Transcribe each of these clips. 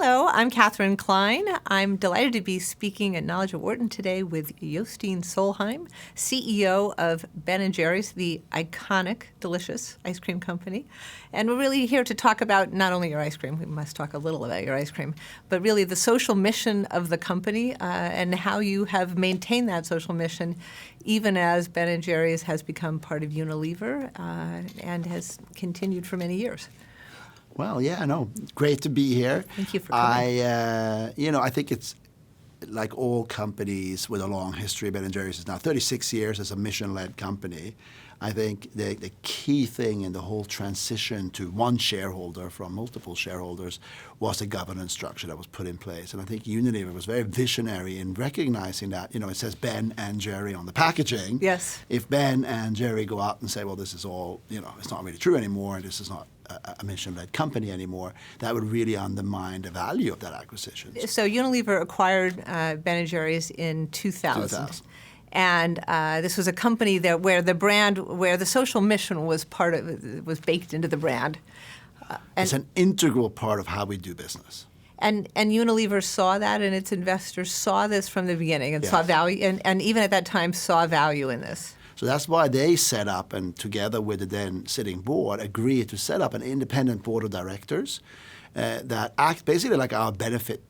Hello, I'm Catherine Klein. I'm delighted to be speaking at Knowledge at Wharton today with Jostine Solheim, CEO of Ben & Jerry's, the iconic, delicious ice cream company. And we're really here to talk about not only your ice cream, we must talk a little about your ice cream, but really the social mission of the company and how you have maintained that social mission even as Ben & Jerry's has become part of Unilever and has continued for many years. Well, yeah, no, great to be here. Thank you for coming. I think it's like all companies with a long history. Ben & Jerry's is now 36 years as a mission-led company. I think the key thing in the whole transition to one shareholder from multiple shareholders was the governance structure that was put in place. And I think Unilever was very visionary in recognizing that, it says Ben and Jerry on the packaging. Yes. If Ben and Jerry go out and say, well, this is all, it's not really true anymore, this is not a mission-led company anymore, that would really undermine the value of that acquisition. So Unilever acquired Ben & Jerry's in 2000. And this was a company where the social mission was was baked into the brand. It's an integral part of how we do business. And Unilever saw that, and its investors saw this from the beginning and saw value, and even at that time saw value in this. So that's why they set up, and together with the then sitting board, agreed to set up an independent board of directors that act basically like our benefit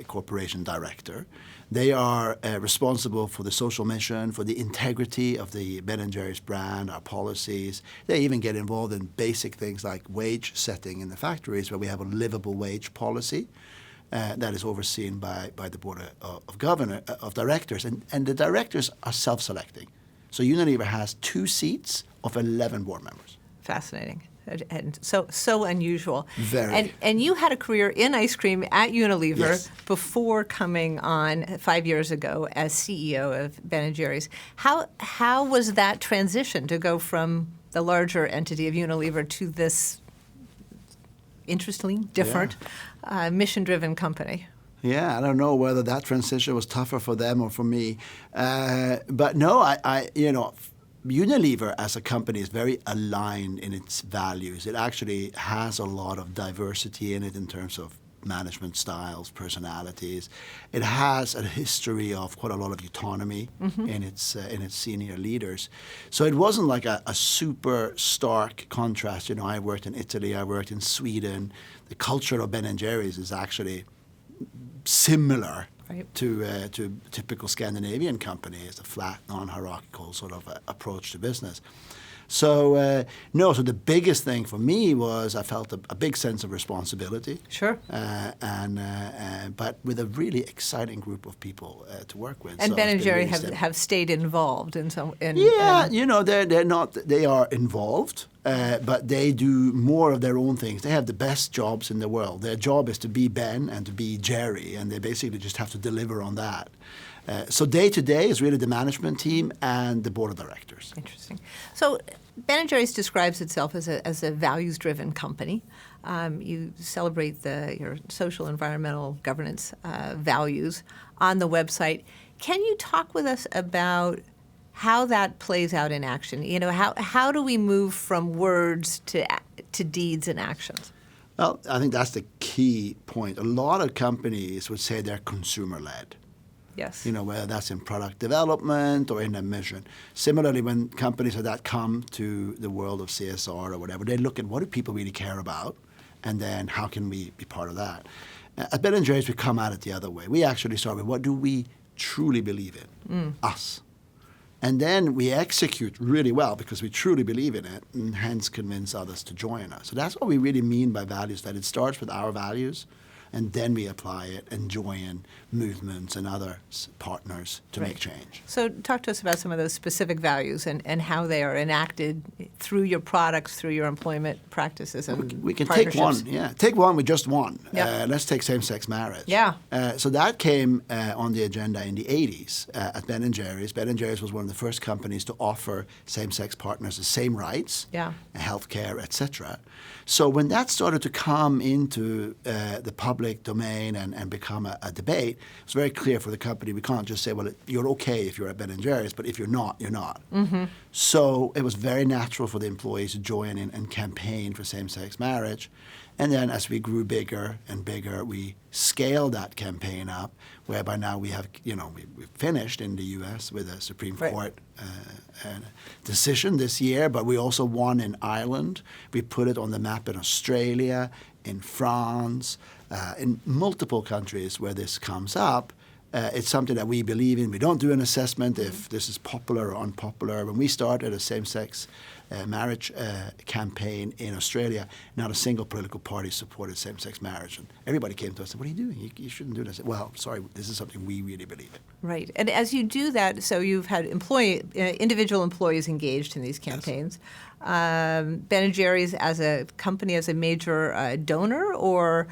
corporation director. They are responsible for the social mission, for the integrity of the Ben & Jerry's brand, our policies. They even get involved in basic things like wage setting in the factories, where we have a livable wage policy that is overseen by the board of directors. And the directors are self-selecting. So Unilever has 2 seats of 11 board members. Fascinating. And so unusual. Very. And you had a career in ice cream at Unilever Yes. before coming on 5 years ago as CEO of Ben & Jerry's. How was that transition to go from the larger entity of Unilever to this interestingly different mission-driven company? Yeah, I don't know whether that transition was tougher for them or for me. But no, Unilever as a company is very aligned in its values. It actually has a lot of diversity in it in terms of management styles, personalities. It has a history of quite a lot of autonomy in its senior leaders. So it wasn't like a super stark contrast. I worked in Italy, I worked in Sweden. The culture of Ben & Jerry's is actually similar to typical Scandinavian company. It's a flat, non-hierarchical sort of approach to business. So so the biggest thing for me was I felt a big sense of responsibility. Sure. But with a really exciting group of people to work with. And so Ben & Jerry have stayed involved in some. They are involved. But they do more of their own things. They have the best jobs in the world. Their job is to be Ben and to be Jerry, and they basically just have to deliver on that. So day to day is really the management team and the board of directors. Interesting. So Ben & Jerry's describes itself as a values-driven company. You celebrate your social, environmental, governance values on the website. Can you talk with us about how that plays out in action? How do we move from words to deeds and actions? Well, I think that's the key point. A lot of companies would say they're consumer-led. Yes. Whether that's in product development or in a mission. Similarly, when companies like that come to the world of CSR or whatever, they look at what do people really care about, and then how can we be part of that? At Ben & Jerry's, we come at it the other way. We actually start with what do we truly believe in, us. And then we execute really well because we truly believe in it and hence convince others to join us. So that's what we really mean by values, that it starts with our values and then we apply it and join movements and other partners to make change. So talk to us about some of those specific values and how they are enacted through your products, through your employment practices and we can partnerships. take one. Yeah, take one with just one. Yep. Let's take same-sex marriage. Yeah. So that came on the agenda in the 80s at Ben & Jerry's. Ben & Jerry's was one of the first companies to offer same-sex partners the same rights, health care, etc. So when that started to come into the public domain and become a debate, it's very clear for the company we can't just say, well, you're okay if you're at Ben & Jerry's, but if you're not, you're not. Mm-hmm. So it was very natural for the employees to join in and campaign for same-sex marriage. And then as we grew bigger and bigger, we scaled that campaign up, whereby now we have, we finished in the U.S. with a Supreme Court decision this year, but we also won in Ireland. We put it on the map in Australia, in France, in multiple countries where this comes up. It's something that we believe in. We don't do an assessment if this is popular or unpopular. When we started a same-sex marriage campaign in Australia, not a single political party supported same-sex marriage. And everybody came to us and said, "What are you doing? You shouldn't do this." Well, sorry, this is something we really believe in. Right. And as you do that, so you've had individual employees engaged in these campaigns. Yes. Ben & Jerry's as a company, as a major donor or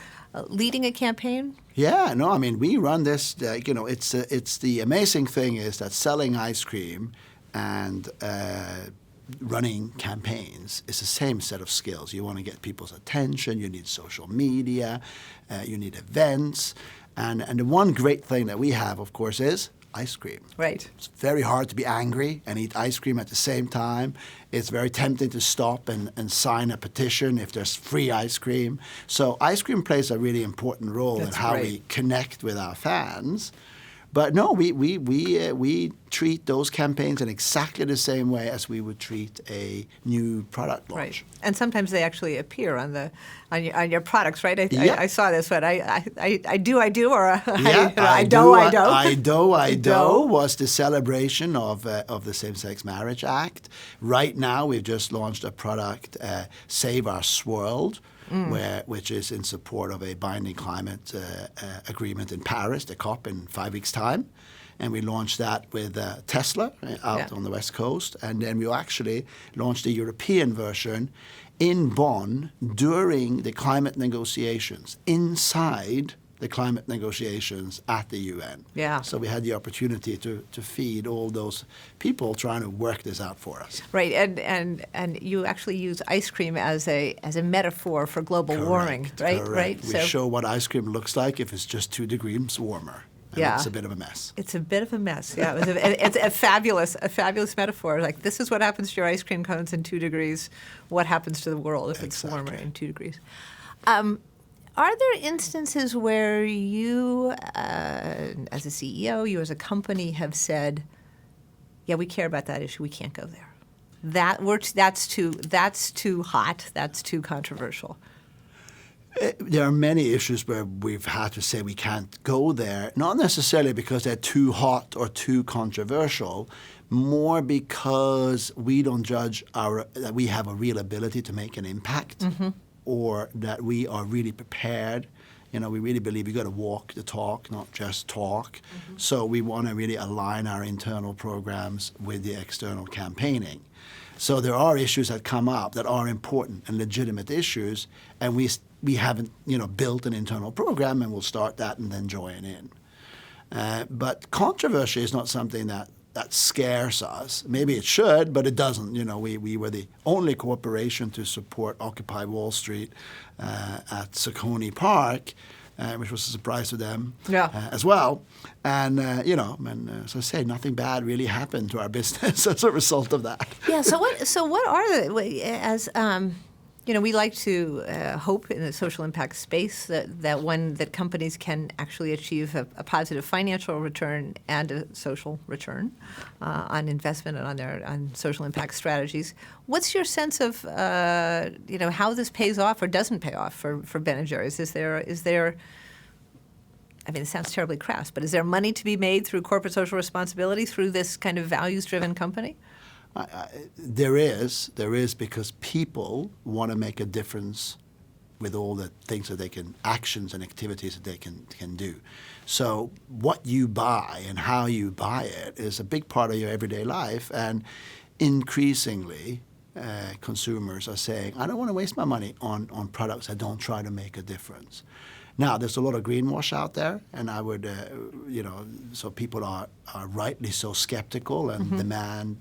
leading a campaign? Yeah, no, I mean, we run this, it's the amazing thing is that selling ice cream and running campaigns is the same set of skills. You want to get people's attention, you need social media, you need events, and the one great thing that we have, of course, is ice cream. Right. It's very hard to be angry and eat ice cream at the same time. It's very tempting to stop and sign a petition if there's free ice cream. So ice cream plays a really important role in how we connect with our fans. But no, we treat those campaigns in exactly the same way as we would treat a new product launch. Right, and sometimes they actually appear on your products, right? Yeah. I saw this, but I do, or yeah, I do. I do was the celebration of the Same-Sex Marriage Act. Right now, we've just launched a product, Save Our Swirl. Which is in support of a binding climate agreement in Paris, the COP, in 5 weeks' time. And we launched that with Tesla out on the West Coast. And then we actually launched the European version in Bonn during the climate negotiations, inside the climate negotiations at the UN. Yeah. So we had the opportunity to feed all those people trying to work this out for us. Right, and you actually use ice cream as a metaphor for global warming, right? Correct. Right. We show what ice cream looks like if it's just 2 degrees warmer. And it's a bit of a mess. It's a bit of a mess. Yeah, it's a fabulous metaphor. Like, this is what happens to your ice cream cones in 2 degrees. What happens to the world if it's warmer in 2 degrees? Are there instances where you, as a CEO, you as a company, have said, "Yeah, we care about that issue. We can't go there. That's too hot. That's too controversial." There are many issues where we've had to say we can't go there, not necessarily because they're too hot or too controversial, more because we don't judge that we have a real ability to make an impact. Or that we are really prepared. We really believe you got to walk the talk, not just talk. So we want to really align our internal programs with the external campaigning. So there are issues that come up that are important and legitimate issues, and we haven't built an internal program, and we'll start that and then join in. But controversy is not something that scares us. Maybe it should, but it doesn't. We were the only corporation to support Occupy Wall Street at Saucony Park, which was a surprise to them as well. And, as I say, nothing bad really happened to our business as a result of that. Yeah, so what are we like to hope in the social impact space that companies can actually achieve a positive financial return and a social return on investment and on social impact strategies. What's your sense of how this pays off or doesn't pay off for Ben & Jerry's? Is there I mean, it sounds terribly crass, but is there money to be made through corporate social responsibility through this kind of values-driven company? There is because people want to make a difference with all the things that they can, actions and activities that they can do. So what you buy and how you buy it is a big part of your everyday life, and increasingly consumers are saying, I don't want to waste my money on products that don't try to make a difference. Now, there's a lot of greenwash out there, and I would, so people are rightly so skeptical and demand,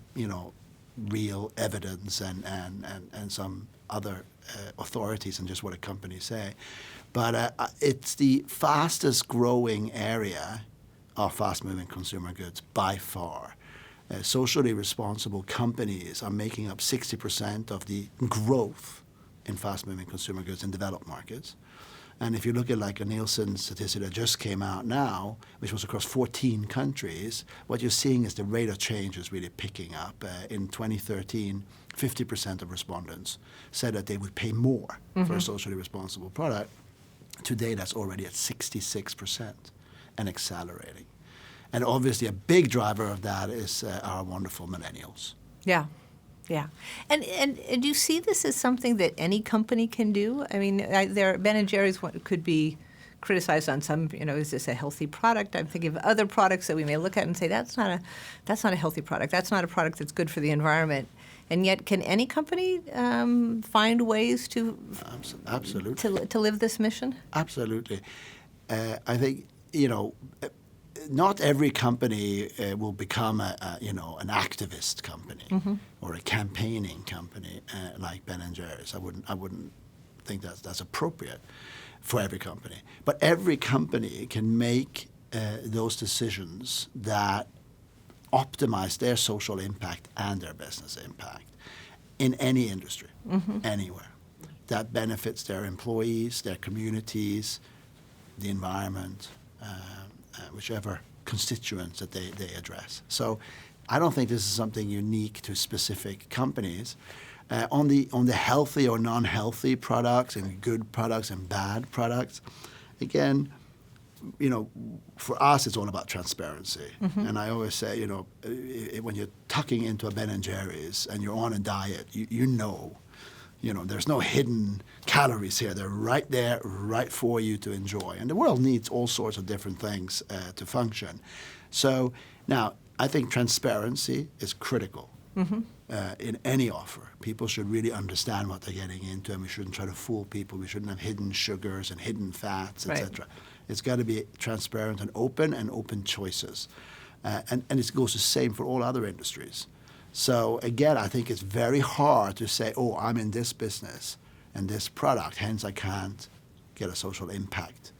real evidence and some other authorities and just what a company say. But it's the fastest growing area of fast-moving consumer goods by far. Socially responsible companies are making up 60% of the growth in fast-moving consumer goods in developed markets. And if you look at like a Nielsen statistic that just came out now, which was across 14 countries, what you're seeing is the rate of change is really picking up. In 2013, 50% of respondents said that they would pay more for a socially responsible product. Today, that's already at 66% and accelerating. And obviously, a big driver of that is our wonderful millennials. Yeah. Yeah. And do you see this as something that any company can do? I mean, Ben & Jerry's could be criticized on some, is this a healthy product? I'm thinking of other products that we may look at and say, that's not a healthy product. That's not a product that's good for the environment. And yet, can any company find ways to absolutely to live this mission? Absolutely. I think, not every company will become an activist company or a campaigning company like Ben & Jerry's. I wouldn't think that's appropriate for every company. But every company can make those decisions that optimize their social impact and their business impact in any industry, anywhere. That benefits their employees, their communities, the environment, whichever constituents that they address. So I don't think this is something unique to specific companies. On the healthy or non-healthy products and good products and bad products, again, for us it's all about transparency. And I always say, when you're tucking into a Ben & Jerry's and you're on a diet, you know, there's no hidden calories here. They're right there, right for you to enjoy. And the world needs all sorts of different things to function. So now, I think transparency is critical in any offer. People should really understand what they're getting into, and we shouldn't try to fool people. We shouldn't have hidden sugars and hidden fats, etc. It's got to be transparent and open choices. And it goes the same for all other industries. So again, I think it's very hard to say, oh, I'm in this business and this product, hence I can't get a social impact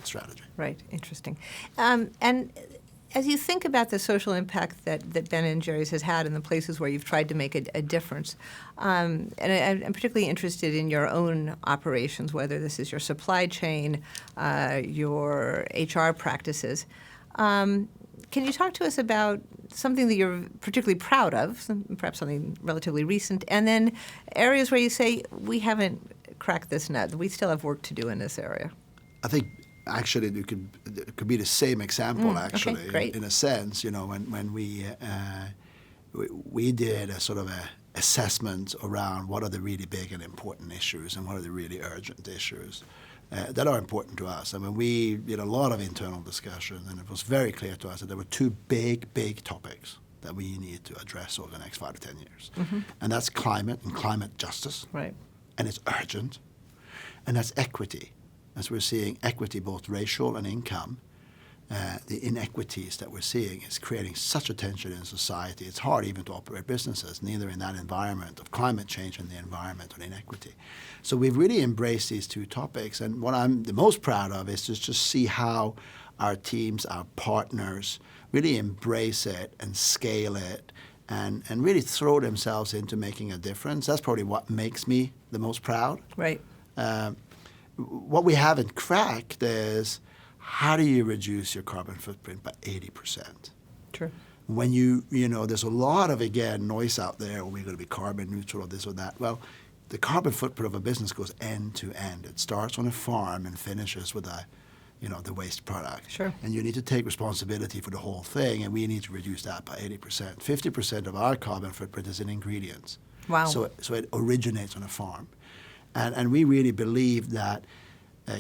strategy. Right, interesting. And as you think about the social impact that Ben & Jerry's has had in the places where you've tried to make a difference, and I'm particularly interested in your own operations, whether this is your supply chain, your HR practices. Can you talk to us about something that you're particularly proud of, perhaps something relatively recent, and then areas where you say, we haven't cracked this nut, we still have work to do in this area? I think actually it could be the same example, actually, okay, in a sense. When we did a sort of a assessment around what are the really big and important issues and what are the really urgent issues that are important to us. I mean, we did a lot of internal discussion, and it was very clear to us that there were two big topics that we need to address over the next 5 to 10 years. And that's climate and climate justice. Right. And it's urgent. And that's equity. As we're seeing equity, both racial and income, the inequities that we're seeing is creating such a tension in society. It's hard even to operate businesses, neither in that environment of climate change and the environment of inequity. So we've really embraced these two topics. And what I'm the most proud of is to just see how our teams, our partners, really embrace it and scale it and really throw themselves into making a difference. That's probably what makes me the most proud. Right. What we haven't cracked is how do you reduce your carbon footprint by 80%? True. When there's a lot of, again, noise out there, we're going to be carbon neutral or this or that. Well, the carbon footprint of a business goes end to end. It starts on a farm and finishes with the waste product. Sure. And you need to take responsibility for the whole thing, and we need to reduce that by 80%. 50% of our carbon footprint is in ingredients. Wow. So it originates on a farm. And we really believe that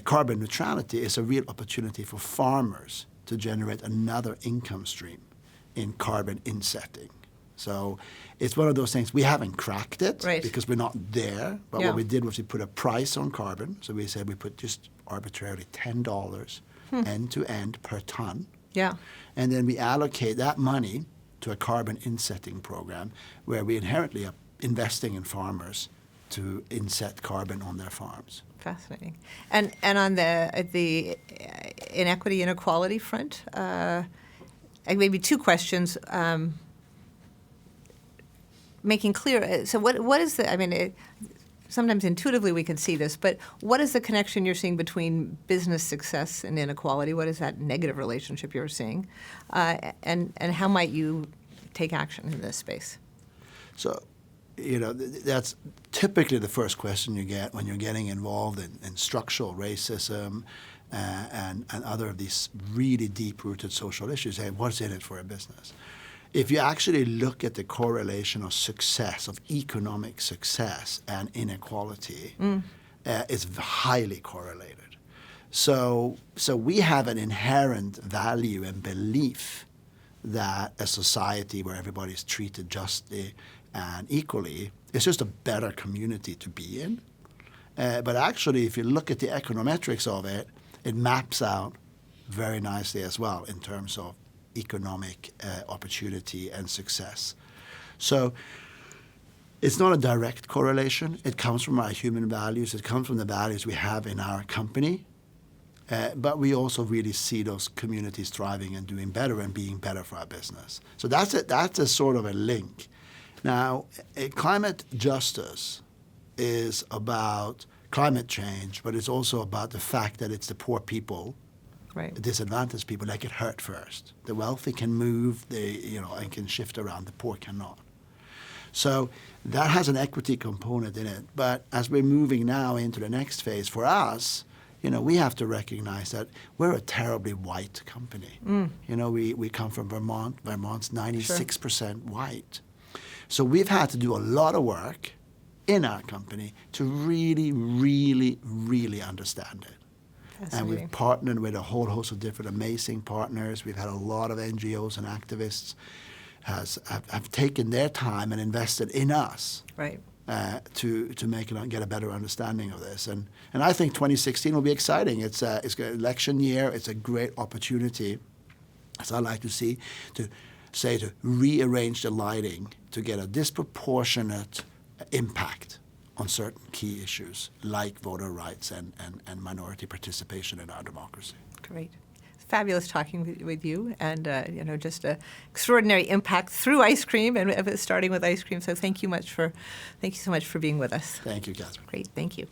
carbon neutrality is a real opportunity for farmers to generate another income stream in carbon insetting. So it's one of those things, we haven't cracked it because we're not there, but what we did was we put a price on carbon. So we said we put just arbitrarily $10 end to end per ton. Yeah. And then we allocate that money to a carbon insetting program where we inherently are investing in farmers to inset carbon on their farms. Fascinating. And on the inequality front, maybe two questions. Making clear. So what is the? I mean, sometimes intuitively we can see this, but what is the connection you're seeing between business success and inequality? What is that negative relationship you're seeing? And how might you take action in this space? So, that's typically the first question you get when you're getting involved in structural racism and other of these really deep-rooted social issues. Hey, what's in it for a business? If you actually look at the correlation of success, of economic success and inequality, it's highly correlated. So we have an inherent value and belief that a society where everybody is treated justly and equally is just a better community to be in. But actually, if you look at the econometrics of it, it maps out very nicely as well in terms of economic opportunity and success. So it's not a direct correlation. It comes from our human values. It comes from the values we have in our company. But we also really see those communities thriving and doing better and being better for our business. So that's a sort of a link. Now, climate justice is about climate change, but it's also about the fact that it's the poor people, right, the disadvantaged people that get hurt first. The wealthy can move, and can shift around. The poor cannot. So that has an equity component in it. But as we're moving now into the next phase for us, we have to recognize that we're a terribly white company. We come from Vermont. Vermont's 96% white. So we've had to do a lot of work in our company to really, really, really understand it. And we've partnered with a whole host of different amazing partners. We've had a lot of NGOs and activists have taken their time and invested in us, right, to get a better understanding of this. And I think 2016 will be exciting. It's an election year. It's a great opportunity, as I like to see, to rearrange the lighting to get a disproportionate impact on certain key issues like voter rights and minority participation in our democracy. Great. Fabulous talking with you, and just an extraordinary impact through ice cream, and starting with ice cream. So thank you so much for being with us. Thank you, Catherine. Great, thank you.